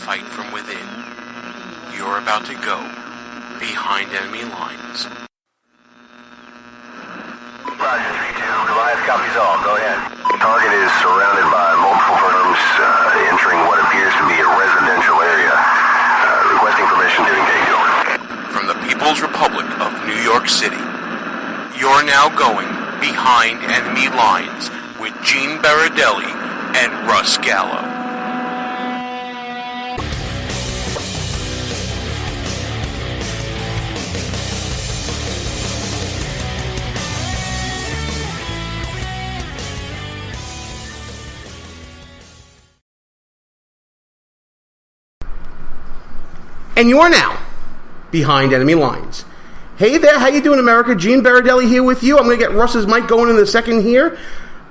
fight from within. You're about to go behind enemy lines. Roger, 3-2. Goliath copies all. Go ahead. Target is surrounded by multiple firms entering what appears to be a residential area. Requesting permission to engage. Over. From the People's Republic of New York City, you're now going behind enemy lines with Gene Baradelli and Russ Gallo. And you're now behind enemy lines. Hey there, how you doing, America? Gene Baradelli here with you. I'm going to get Russ's mic going in a second here.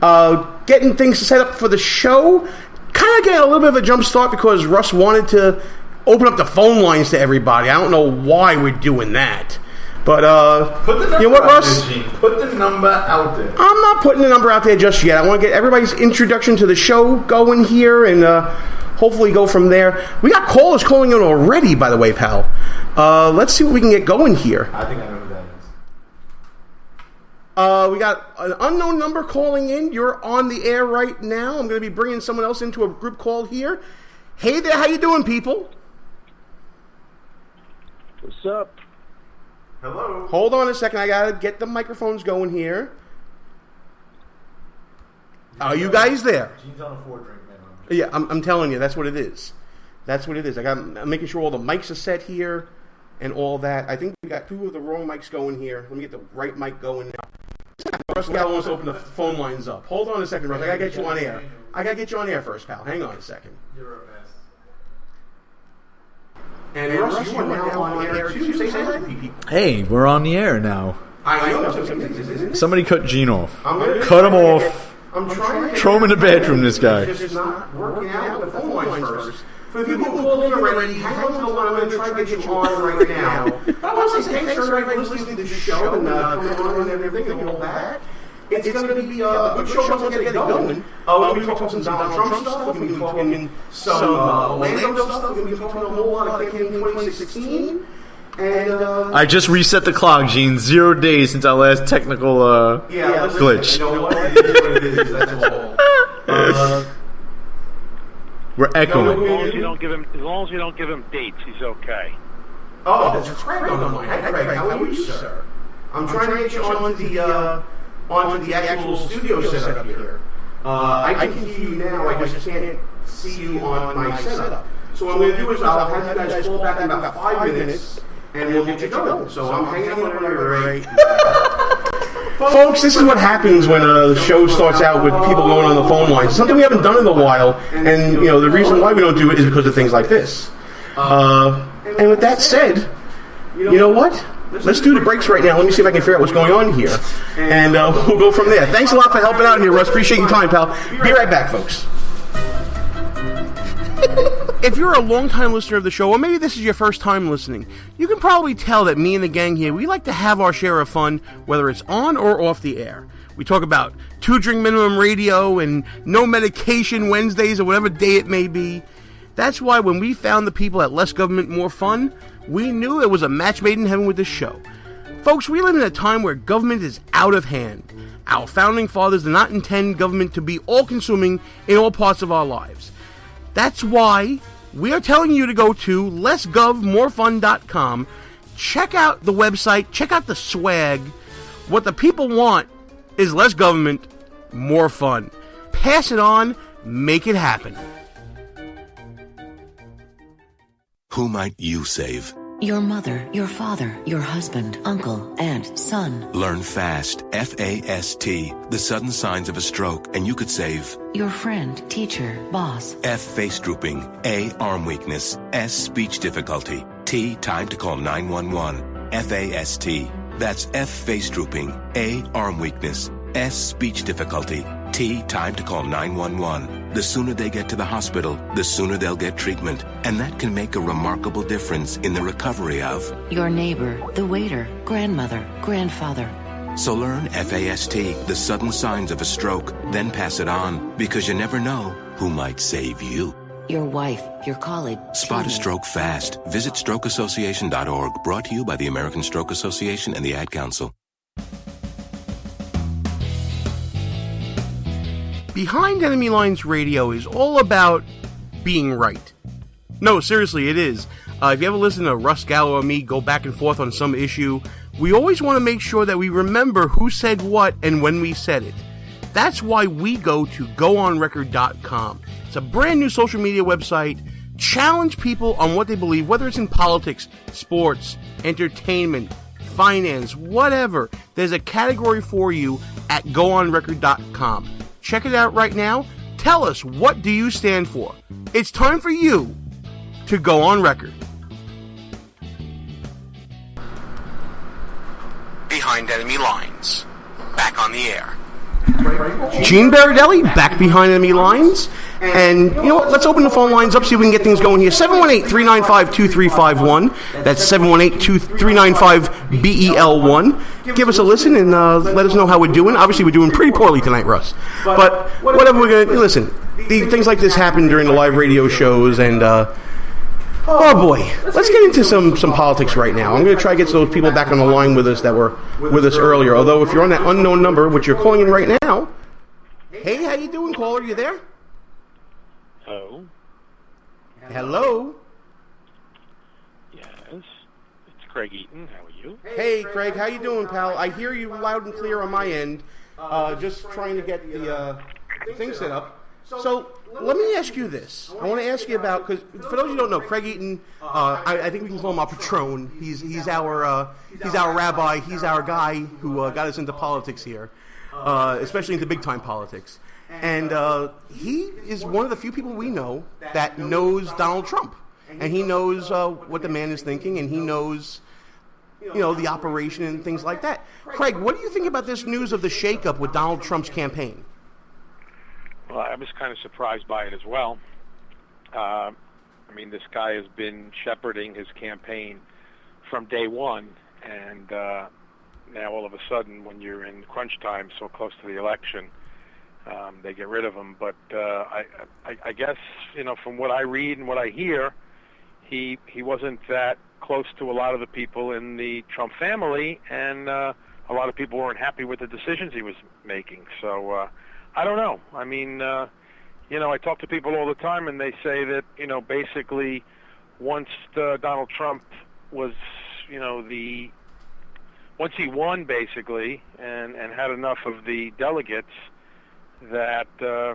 Getting things set up for the show. Kind of getting a little bit of a jump start because Russ wanted to open up the phone lines to everybody. I don't know why we're doing that. But, put the number, you know what, out Russ? there, Gene. Put the number out there. I'm not putting the number out there just yet. I want to get everybody's introduction to the show going here and hopefully go from there. We got callers calling in already, by the way, pal. Let's see what we can get going here. I think I know who that is. We got an unknown number calling in. You're on the air right now. I'm going to be bringing someone else into a group call here. Hey there, how you doing, people? What's up? Hello. Hold on a second. I got to get the microphones going here. Are you guys there? Gene's on a 4-drink minimum. Yeah, I'm telling you, that's what it is. That's what it is. I'm making sure all the mics are set here and all that. I think we got 2 of the wrong mics going here. Let me get the right mic going now. Russ Gallo wants to open the phone lines up. Hold on a second, Russ. I gotta get you on air. I gotta get you on air first, pal. Hang on a second. You're a mess. And Russ, you are now on air too. Say hi to people. Hey, we're on the air now. I know. Somebody cut Gene off. Cut Cut him off. I'm trying to Throw him in the bedroom, this guy. It's just not working out with the phone lines first. For the people who called in already, hang on to the line. I'm going to try to get you on right now. I want to say thanks for everybody listening to the show and coming on and everything and all that. It's going to be a good show once we get it going. We'll be talking some Donald Trump stuff. We're going to be talking some Orlando stuff. We're going to be talking a whole lot of things in 2016. And I just reset the clock, Gene. 0 days since our last technical glitch. You know what? It is what it is. That's all. We're echoing. As long as you don't give him dates, he's okay. Oh, that's Craig on the line. Hi, Craig. How are you, sir? I'm trying to get you onto the actual studio setup here. I can hear you now. I just can't see you on my setup. So what I'm going to do is I'll have you guys call back in about 5 minutes, and we'll get you going. So I'm hanging on whenever you're ready. Folks, this is what happens when the show starts out with people going on the phone lines. Something we haven't done in a while, and you know the reason why we don't do it is because of things like this. And with that said, you know what? Let's do the breaks right now. Let me see if I can figure out what's going on here, and we'll go from there. Thanks a lot for helping out here, Russ. Appreciate your time, pal. Be right back, folks. If you're a long-time listener of the show, or maybe this is your first time listening, you can probably tell that me and the gang here, we like to have our share of fun, whether it's on or off the air. We talk about 2-drink minimum radio and no medication Wednesdays or whatever day it may be. That's why when we found the people at Less Government, More Fun, we knew it was a match made in heaven with this show. Folks, we live in a time where government is out of hand. Our founding fathers did not intend government to be all-consuming in all parts of our lives. That's why we are telling you to go to lessgovmorefun.com, check out the website, check out the swag. What the people want is less government, more fun. Pass it on, make it happen. Who might you save? Your mother, your father, your husband, uncle, aunt, son. Learn FAST, F-A-S-T, the sudden signs of a stroke, and you could save. Your friend, teacher, boss. F, face drooping. A, arm weakness. S, speech difficulty. T, time to call 911. F-A-S-T. That's F, face drooping. A, arm weakness. S, speech difficulty. T, time to call 911. The sooner they get to the hospital, the sooner they'll get treatment. And that can make a remarkable difference in the recovery of your neighbor, the waiter, grandmother, grandfather. So learn FAST, the sudden signs of a stroke, then pass it on, because you never know who might save you. your wife, your colleague. Spot a teammate. stroke fast. Visit strokeassociation.org, brought to you by the American Stroke Association and the Ad Council. Behind Enemy Lines Radio is all about being right. No, seriously, it is. If you ever listen to Russ Gallo or me go back and forth on some issue, we always want to make sure that we remember who said what and when we said it. That's why we go to goonrecord.com. It's a brand new social media website. Challenge people on what they believe, whether it's in politics, sports, entertainment, finance, whatever. There's a category for you at goonrecord.com. Check it out right now. Tell us, what do you stand for? It's time for you to go on record. Behind Enemy Lines. Back on the air. Gene Baradelli, back behind enemy lines. And, you know what, let's open the phone lines up, see if we can get things going here. 718-395-2351. That's 718-395-BEL1. Give us a listen and let us know how we're doing. Obviously, we're doing pretty poorly tonight, Russ. But whatever we're going to... Listen, things like this happen during the live radio shows, and... oh boy, let's get into some politics right now. I'm going to try to get those people back on the line with us that were with us earlier. Although if you're on that unknown number, which you're calling in right now, hey, how you doing, caller? You there? Hello. Hello. Yes. It's Craig Eaton. How are you? Hey, Craig, how you doing, pal? I hear you loud and clear on my end. Just trying to get the thing set up. So let me ask you this. I want to ask you about, because for those who don't know, Craig Eaton, I think we can call him our patron. He's our rabbi. He's our guy who got us into politics here, especially into big time politics. And he is one of the few people we know that knows Donald Trump, and he knows what the man is thinking, and he knows, you know, the operation and things like that. Craig, what do you think about this news of the shakeup with Donald Trump's campaign? Well, I was kind of surprised by it as well. I mean, this guy has been shepherding his campaign from day one, and now all of a sudden, when you're in crunch time, so close to the election, they get rid of him. But I guess, you know, from what I read and what I hear, he wasn't that close to a lot of the people in the Trump family, and a lot of people weren't happy with the decisions he was making. So I don't know. I mean, you know, I talk to people all the time, and they say that, you know, basically once Donald Trump was, you know, once he won, basically, and had enough of the delegates, that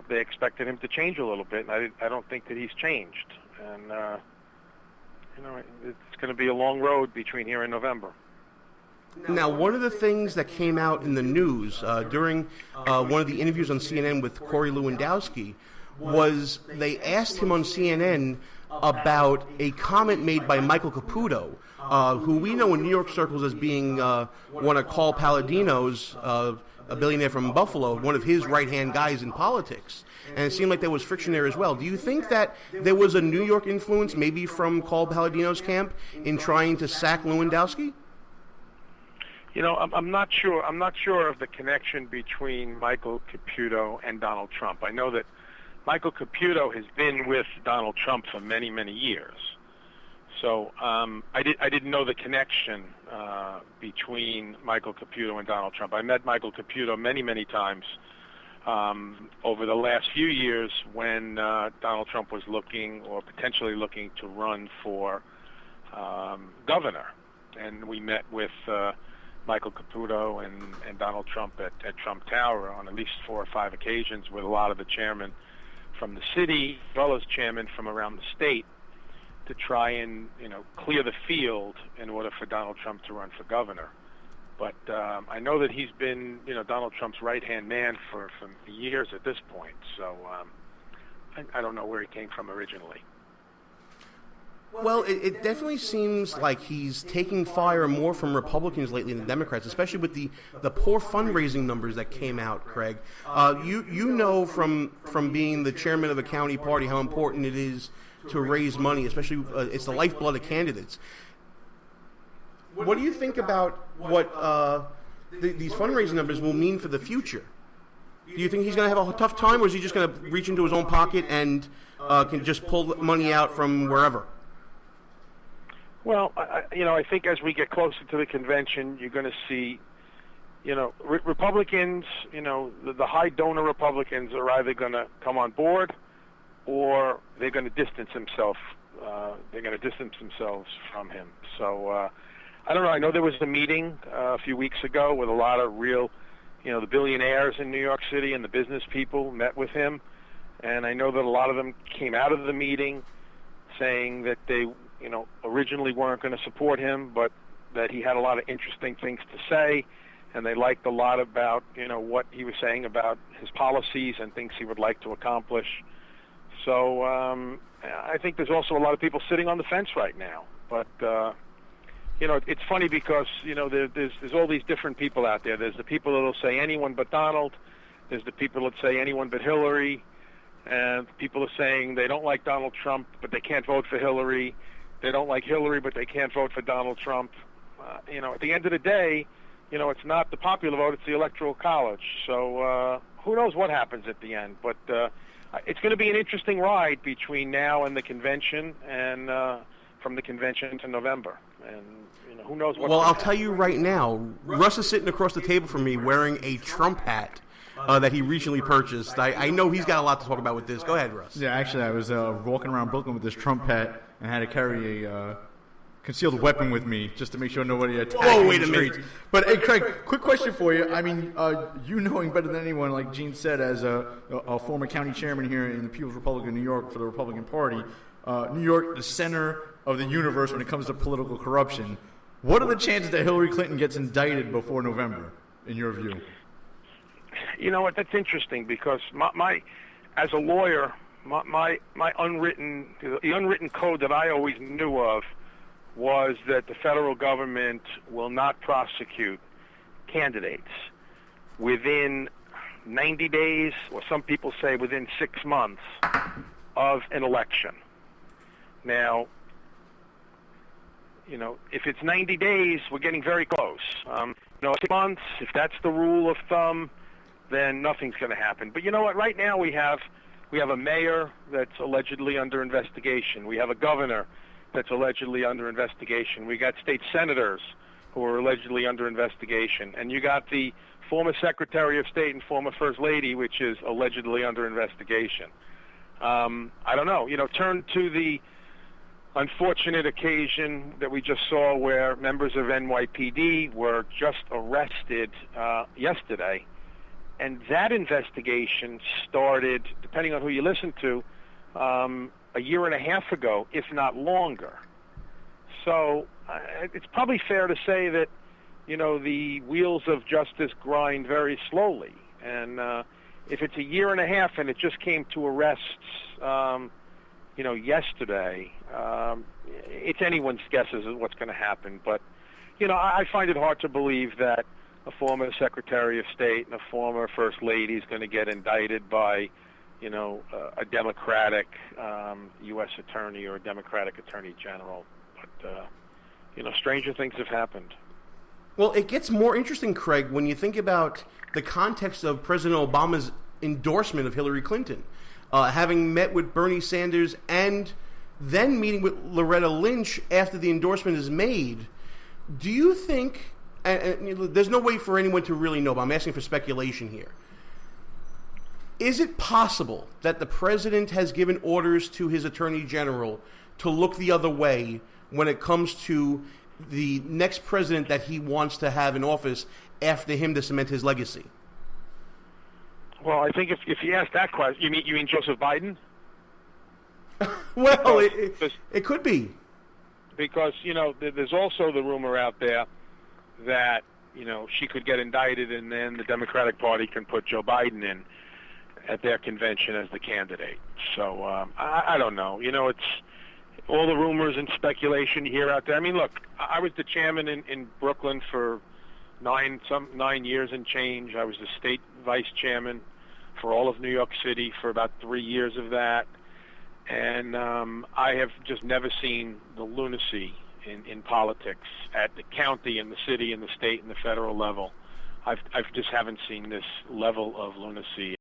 they expected him to change a little bit. And I don't think that he's changed. And, you know, it's going to be a long road between here and November. Now, one of the things that came out in the news during one of the interviews on CNN with Corey Lewandowski was they asked him on CNN about a comment made by Michael Caputo, who we know in New York circles as being one of Carl Palladino's, a billionaire from Buffalo, one of his right-hand guys in politics. And it seemed like there was friction there as well. Do you think that there was a New York influence, maybe from Carl Palladino's camp, in trying to sack Lewandowski? You know, I'm not sure. I'm not sure of the connection between Michael Caputo and Donald Trump. I know that Michael Caputo has been with Donald Trump for many, many years. So I didn't know the connection between Michael Caputo and Donald Trump. I met Michael Caputo many, many times over the last few years when Donald Trump was looking or potentially looking to run for governor. And we met with Michael Caputo and Donald Trump at Trump Tower on at least 4 or 5 occasions with a lot of the chairmen from the city as well as chairmen from around the state to try and, you know, clear the field in order for Donald Trump to run for governor. But I know that he's been, you know, Donald Trump's right-hand man for years at this point. So I don't know where he came from originally. Well, it definitely seems like he's taking fire more from Republicans lately than Democrats, especially with the poor fundraising numbers that came out, Craig. You know from being the chairman of a county party how important it is to raise money, especially it's the lifeblood of candidates. What do you think about what these fundraising numbers will mean for the future? Do you think he's going to have a tough time, or is he just going to reach into his own pocket and can just pull money out from wherever? Well, I think as we get closer to the convention, you're going to see, Republicans, the high donor Republicans are either going to come on board or they're going to distance themselves. They're going to distance themselves from him. So I don't know. I know there was a meeting a few weeks ago with a lot of real, the billionaires in New York City and the business people met with him, and I know that a lot of them came out of the meeting saying that they, originally weren't going to support him, but that he had a lot of interesting things to say, and they liked a lot about, what he was saying about his policies and things he would like to accomplish. So I think there's also a lot of people sitting on the fence right now. But, it's funny because, there's all these different people out there. There's the people that will say anyone but Donald. There's the people that say anyone but Hillary. And people are saying they don't like Donald Trump, but they can't vote for Hillary. They don't like Hillary, but they can't vote for Donald Trump. At the end of the day, it's not the popular vote, it's the Electoral College. So who knows what happens at the end. But it's going to be an interesting ride between now and the convention, and from the convention to November. And who knows what. Well, I'll tell you right now, Russ is sitting across the table from me wearing a Trump hat that he recently purchased. I know he's got a lot to talk about with this. Go ahead, Russ. Yeah, actually, I was walking around Brooklyn with this Trump hat and had to carry a concealed weapon with me just to make sure nobody attacked me. Oh, wait a minute. But, hey, Craig, quick question for you. I mean, you knowing better than anyone, like Gene said, as a former county chairman here in the People's Republic of New York for the Republican Party, New York, the center of the universe when it comes to political corruption. What are the chances that Hillary Clinton gets indicted before November, in your view? You know what? That's interesting because my as a lawyer, the unwritten code that I always knew of was that the federal government will not prosecute candidates within 90 days, or some people say within 6 months, of an election. Now, if it's 90 days, we're getting very close. 6 months, if that's the rule of thumb, then nothing's going to happen. But you know what? Right now we have a mayor that's allegedly under investigation. We have a governor that's allegedly under investigation. We got state senators who are allegedly under investigation. And you got the former Secretary of State and former First Lady, which is allegedly under investigation. I don't know. Turn to the unfortunate occasion that we just saw where members of NYPD were just arrested yesterday. And that investigation started, depending on who you listen to, a year and a half ago, if not longer. So it's probably fair to say that, the wheels of justice grind very slowly. And if it's a year and a half and it just came to arrests, yesterday, it's anyone's guess as to what's going to happen. But, I find it hard to believe that a former Secretary of State and a former First Lady is going to get indicted by, a Democratic U.S. attorney or a Democratic attorney general. But, stranger things have happened. Well, it gets more interesting, Craig, when you think about the context of President Obama's endorsement of Hillary Clinton. Having met with Bernie Sanders and then meeting with Loretta Lynch after the endorsement is made, do you think, and there's no way for anyone to really know, but I'm asking for speculation here, is it possible that the president has given orders to his attorney general to look the other way when it comes to the next president that he wants to have in office after him to cement his legacy? Well, I think if you ask that question, you mean Joseph Biden? Well, it could be. Because, there's also the rumor out there that, she could get indicted and then the Democratic Party can put Joe Biden in at their convention as the candidate. So, I don't know. It's all the rumors and speculation here out there. I mean, look, I was the chairman in Brooklyn for 9 years and change. I was the state vice chairman for all of New York City for about 3 years of that. And I have just never seen the lunacy in politics at the county and the city and the state and the federal level. I just haven't seen this level of lunacy